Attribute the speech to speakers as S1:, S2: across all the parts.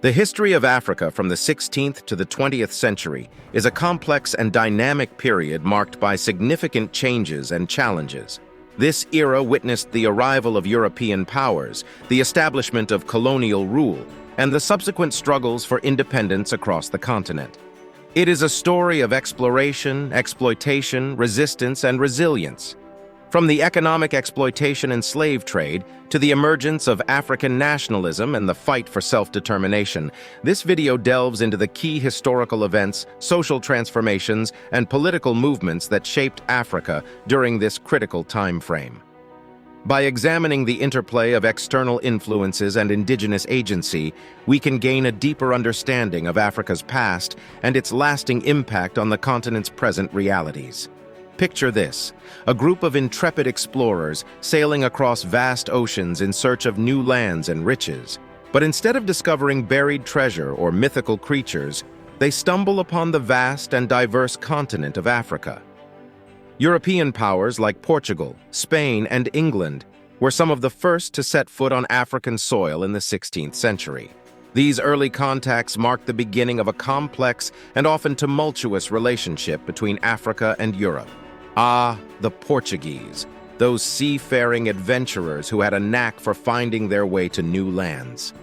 S1: The history of Africa from the 16th to the 20th century is a complex and dynamic period marked by significant changes and challenges. This era witnessed the arrival of European powers, the establishment of colonial rule, and the subsequent struggles for independence across the continent. It is a story of exploration, exploitation, resistance, and resilience. From the economic exploitation and slave trade to the emergence of African nationalism and the fight for self-determination, this video delves into the key historical events, social transformations, and political movements that shaped Africa during this critical time frame. By examining the interplay of external influences and indigenous agency, we can gain a deeper understanding of Africa's past and its lasting impact on the continent's present realities. Picture this: a group of intrepid explorers sailing across vast oceans in search of new lands and riches. But instead of discovering buried treasure or mythical creatures, they stumble upon the vast and diverse continent of Africa. European powers like Portugal, Spain, and England were some of the first to set foot on African soil in the 16th century. These early contacts marked the beginning of a complex and often tumultuous relationship between Africa and Europe. Ah, the Portuguese, those seafaring adventurers who had a knack for finding their way to new lands.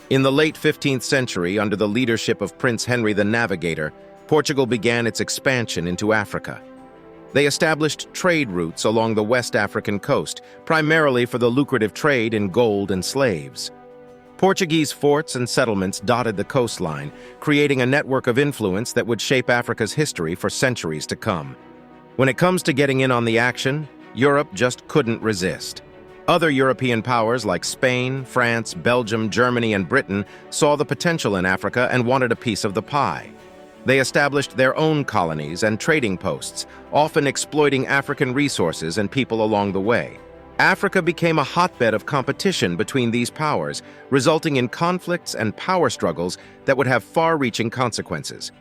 S1: In the late 15th century, under the leadership of Prince Henry the Navigator, Portugal began its expansion into Africa. They established trade routes along the West African coast, primarily for the lucrative trade in gold and slaves. Portuguese forts and settlements dotted the coastline, creating a network of influence that would shape Africa's history for centuries to come. When it comes to getting in on the action, Europe just couldn't resist. Other European powers like Spain, France, Belgium, Germany, and Britain saw the potential in Africa and wanted a piece of the pie. They established their own colonies and trading posts, often exploiting African resources and people along the way. Africa became a hotbed of competition between these powers, resulting in conflicts and power struggles that would have far-reaching consequences.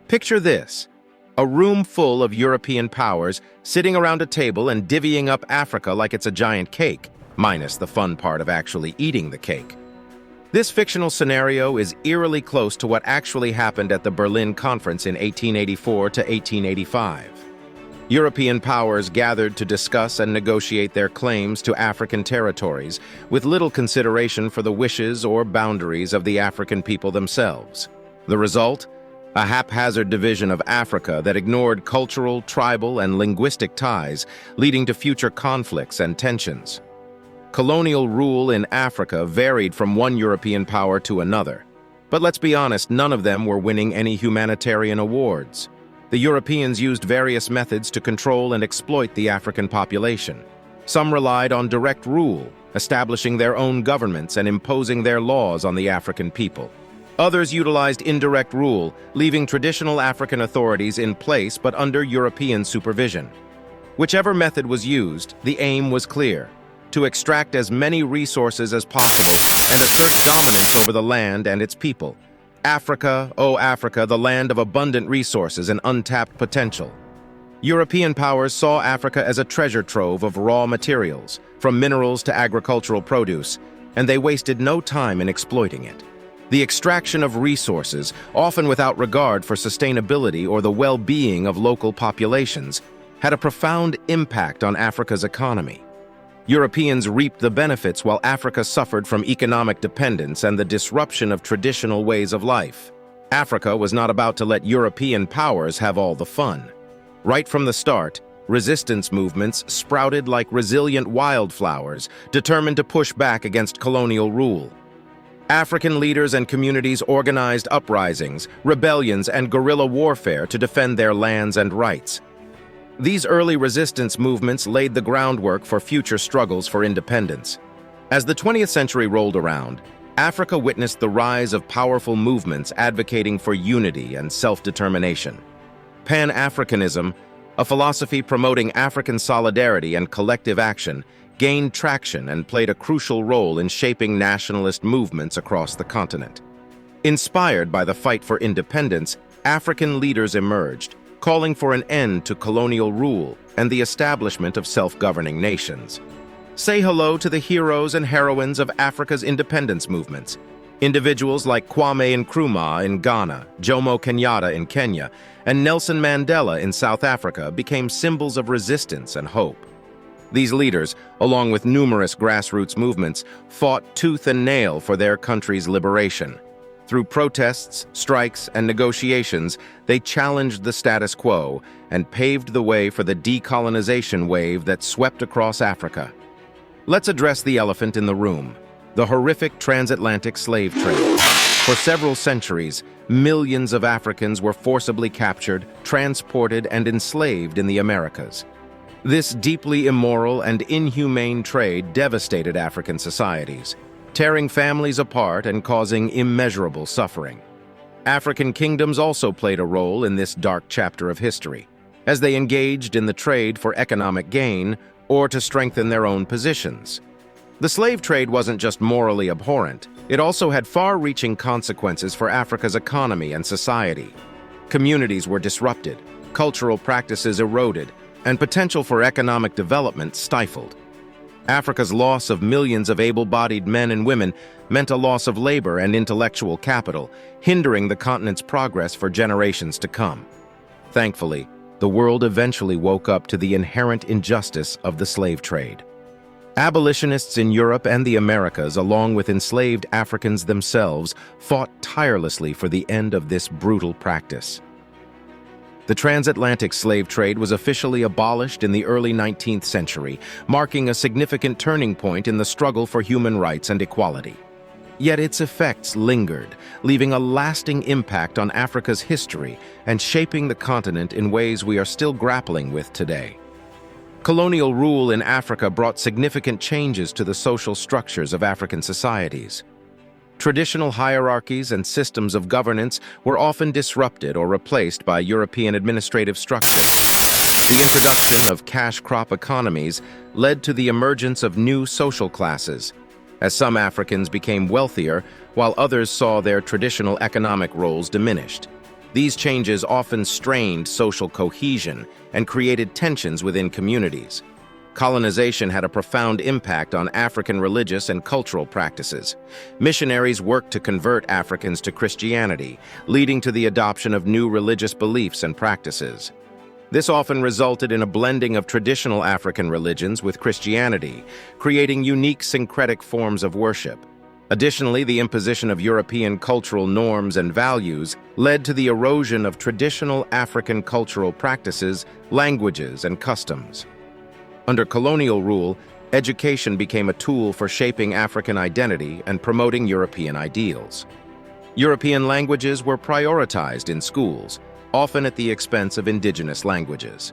S1: Picture this: a room full of European powers sitting around a table and divvying up Africa like it's a giant cake, minus the fun part of actually eating the cake. This fictional scenario is eerily close to what actually happened at the Berlin Conference in 1884 to 1885. European powers gathered to discuss and negotiate their claims to African territories, with little consideration for the wishes or boundaries of the African people themselves. The result? A haphazard division of Africa that ignored cultural, tribal, and linguistic ties, leading to future conflicts and tensions. Colonial rule in Africa varied from one European power to another. But let's be honest, none of them were winning any humanitarian awards. The Europeans used various methods to control and exploit the African population. Some relied on direct rule, establishing their own governments and imposing their laws on the African people. Others utilized indirect rule, leaving traditional African authorities in place but under European supervision. Whichever method was used, the aim was clear: to extract as many resources as possible and assert dominance over the land and its people. Africa, oh Africa, the land of abundant resources and untapped potential. European powers saw Africa as a treasure trove of raw materials, from minerals to agricultural produce, and they wasted no time in exploiting it. The extraction of resources, often without regard for sustainability or the well-being of local populations, had a profound impact on Africa's economy. Europeans reaped the benefits while Africa suffered from economic dependence and the disruption of traditional ways of life. Africa was not about to let European powers have all the fun. Right from the start, resistance movements sprouted like resilient wildflowers, determined to push back against colonial rule. African leaders and communities organized uprisings, rebellions, and guerrilla warfare to defend their lands and rights. These early resistance movements laid the groundwork for future struggles for independence. As the 20th century rolled around, Africa witnessed the rise of powerful movements advocating for unity and self-determination. Pan-Africanism, a philosophy promoting African solidarity and collective action, gained traction and played a crucial role in shaping nationalist movements across the continent. Inspired by the fight for independence, African leaders emerged, calling for an end to colonial rule and the establishment of self-governing nations. Say hello to the heroes and heroines of Africa's independence movements. Individuals like Kwame Nkrumah in Ghana, Jomo Kenyatta in Kenya, and Nelson Mandela in South Africa became symbols of resistance and hope. These leaders, along with numerous grassroots movements, fought tooth and nail for their country's liberation. Through protests, strikes, and negotiations, they challenged the status quo and paved the way for the decolonization wave that swept across Africa. Let's address the elephant in the room: the horrific transatlantic slave trade. For several centuries, millions of Africans were forcibly captured, transported, and enslaved in the Americas. This deeply immoral and inhumane trade devastated African societies, tearing families apart and causing immeasurable suffering. African kingdoms also played a role in this dark chapter of history, as they engaged in the trade for economic gain or to strengthen their own positions. The slave trade wasn't just morally abhorrent, it also had far-reaching consequences for Africa's economy and society. Communities were disrupted, cultural practices eroded, and potential for economic development stifled. Africa's loss of millions of able-bodied men and women meant a loss of labor and intellectual capital, hindering the continent's progress for generations to come. Thankfully, the world eventually woke up to the inherent injustice of the slave trade. Abolitionists in Europe and the Americas, along with enslaved Africans themselves, fought tirelessly for the end of this brutal practice. The transatlantic slave trade was officially abolished in the early 19th century, marking a significant turning point in the struggle for human rights and equality. Yet its effects lingered, leaving a lasting impact on Africa's history and shaping the continent in ways we are still grappling with today. Colonial rule in Africa brought significant changes to the social structures of African societies. Traditional hierarchies and systems of governance were often disrupted or replaced by European administrative structures. The introduction of cash crop economies led to the emergence of new social classes, as some Africans became wealthier while others saw their traditional economic roles diminished. These changes often strained social cohesion and created tensions within communities. Colonization had a profound impact on African religious and cultural practices. Missionaries worked to convert Africans to Christianity, leading to the adoption of new religious beliefs and practices. This often resulted in a blending of traditional African religions with Christianity, creating unique syncretic forms of worship. Additionally, the imposition of European cultural norms and values led to the erosion of traditional African cultural practices, languages, and customs. Under colonial rule, education became a tool for shaping African identity and promoting European ideals. European languages were prioritized in schools, often at the expense of indigenous languages.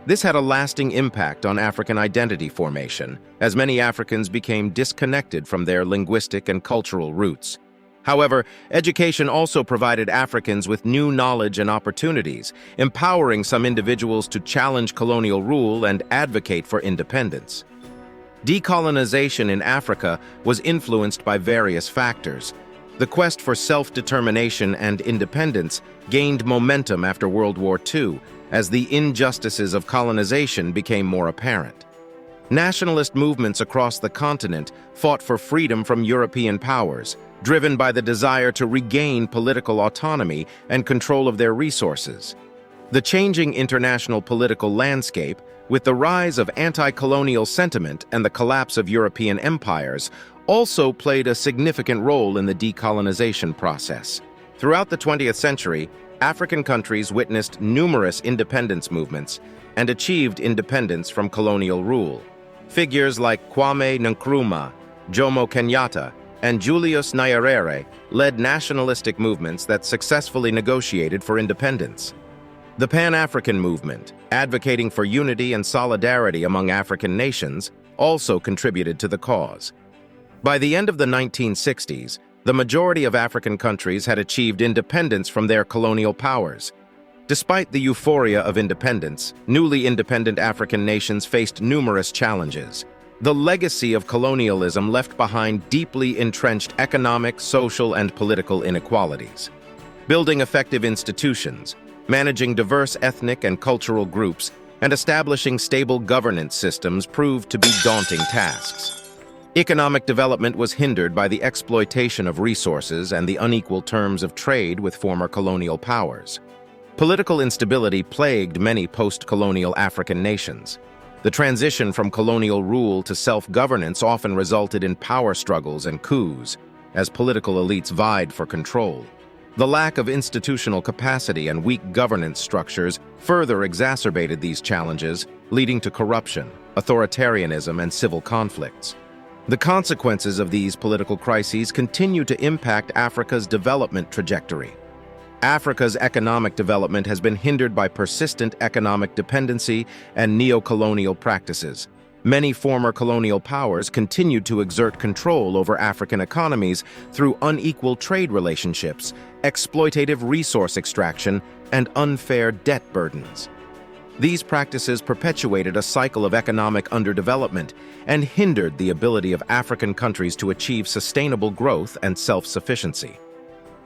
S1: This had a lasting impact on African identity formation, as many Africans became disconnected from their linguistic and cultural roots. However, education also provided Africans with new knowledge and opportunities, empowering some individuals to challenge colonial rule and advocate for independence. Decolonization in Africa was influenced by various factors. The quest for self-determination and independence gained momentum after World War II, as the injustices of colonization became more apparent. Nationalist movements across the continent fought for freedom from European powers, driven by the desire to regain political autonomy and control of their resources. The changing international political landscape, with the rise of anti-colonial sentiment and the collapse of European empires, also played a significant role in the decolonization process. Throughout the 20th century, African countries witnessed numerous independence movements and achieved independence from colonial rule. Figures like Kwame Nkrumah, Jomo Kenyatta, and Julius Nyerere led nationalistic movements that successfully negotiated for independence. The Pan-African movement, advocating for unity and solidarity among African nations, also contributed to the cause. By the end of the 1960s, the majority of African countries had achieved independence from their colonial powers. Despite the euphoria of independence, newly independent African nations faced numerous challenges. The legacy of colonialism left behind deeply entrenched economic, social, and political inequalities. Building effective institutions, managing diverse ethnic and cultural groups, and establishing stable governance systems proved to be daunting tasks. Economic development was hindered by the exploitation of resources and the unequal terms of trade with former colonial powers. Political instability plagued many post-colonial African nations. The transition from colonial rule to self-governance often resulted in power struggles and coups, as political elites vied for control. The lack of institutional capacity and weak governance structures further exacerbated these challenges, leading to corruption, authoritarianism, and civil conflicts. The consequences of these political crises continue to impact Africa's development trajectory. Africa's economic development has been hindered by persistent economic dependency and neo-colonial practices. Many former colonial powers continued to exert control over African economies through unequal trade relationships, exploitative resource extraction, and unfair debt burdens. These practices perpetuated a cycle of economic underdevelopment and hindered the ability of African countries to achieve sustainable growth and self-sufficiency.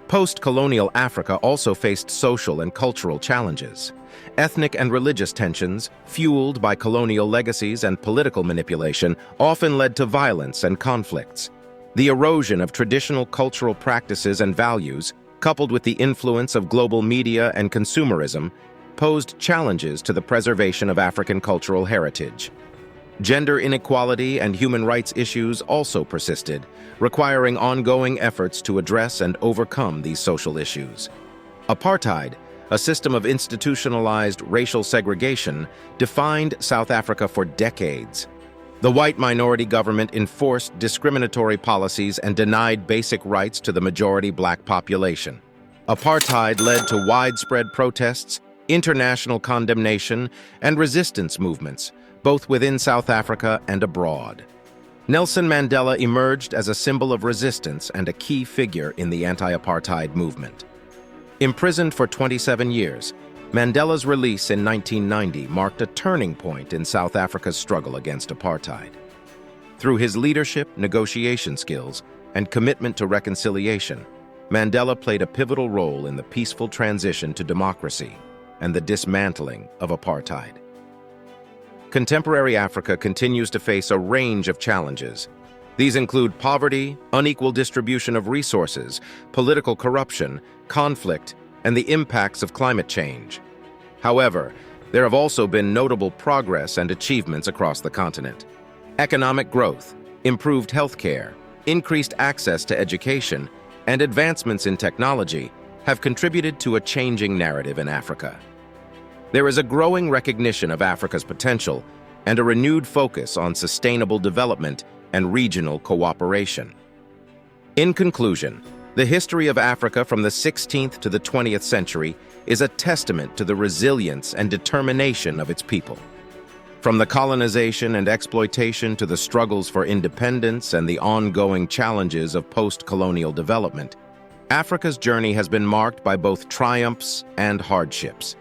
S1: Post-colonial Africa also faced social and cultural challenges. Ethnic and religious tensions, fueled by colonial legacies and political manipulation, often led to violence and conflicts. The erosion of traditional cultural practices and values, coupled with the influence of global media and consumerism, posed challenges to the preservation of African cultural heritage. Gender inequality and human rights issues also persisted, requiring ongoing efforts to address and overcome these social issues. Apartheid, a system of institutionalized racial segregation, defined South Africa for decades. The white minority government enforced discriminatory policies and denied basic rights to the majority black population. Apartheid led to widespread protests, international condemnation, and resistance movements, both within South Africa and abroad. Nelson Mandela emerged as a symbol of resistance and a key figure in the anti-apartheid movement. Imprisoned for 27 years, Mandela's release in 1990 marked a turning point in South Africa's struggle against apartheid. Through his leadership, negotiation skills, and commitment to reconciliation, Mandela played a pivotal role in the peaceful transition to democracy and the dismantling of apartheid. Contemporary Africa continues to face a range of challenges. These include poverty, unequal distribution of resources, political corruption, conflict, and the impacts of climate change. However, there have also been notable progress and achievements across the continent. Economic growth, improved healthcare, increased access to education, and advancements in technology have contributed to a changing narrative in Africa. There is a growing recognition of Africa's potential and a renewed focus on sustainable development and regional cooperation. In conclusion, the history of Africa from the 16th to the 20th century is a testament to the resilience and determination of its people. From the colonization and exploitation to the struggles for independence and the ongoing challenges of post-colonial development, Africa's journey has been marked by both triumphs and hardships.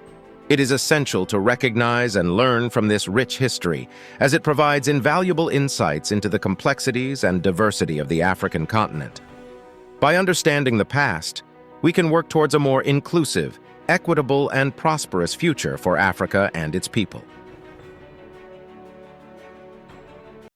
S1: It is essential to recognize and learn from this rich history, as it provides invaluable insights into the complexities and diversity of the African continent. By understanding the past, we can work towards a more inclusive, equitable, and prosperous future for Africa and its people.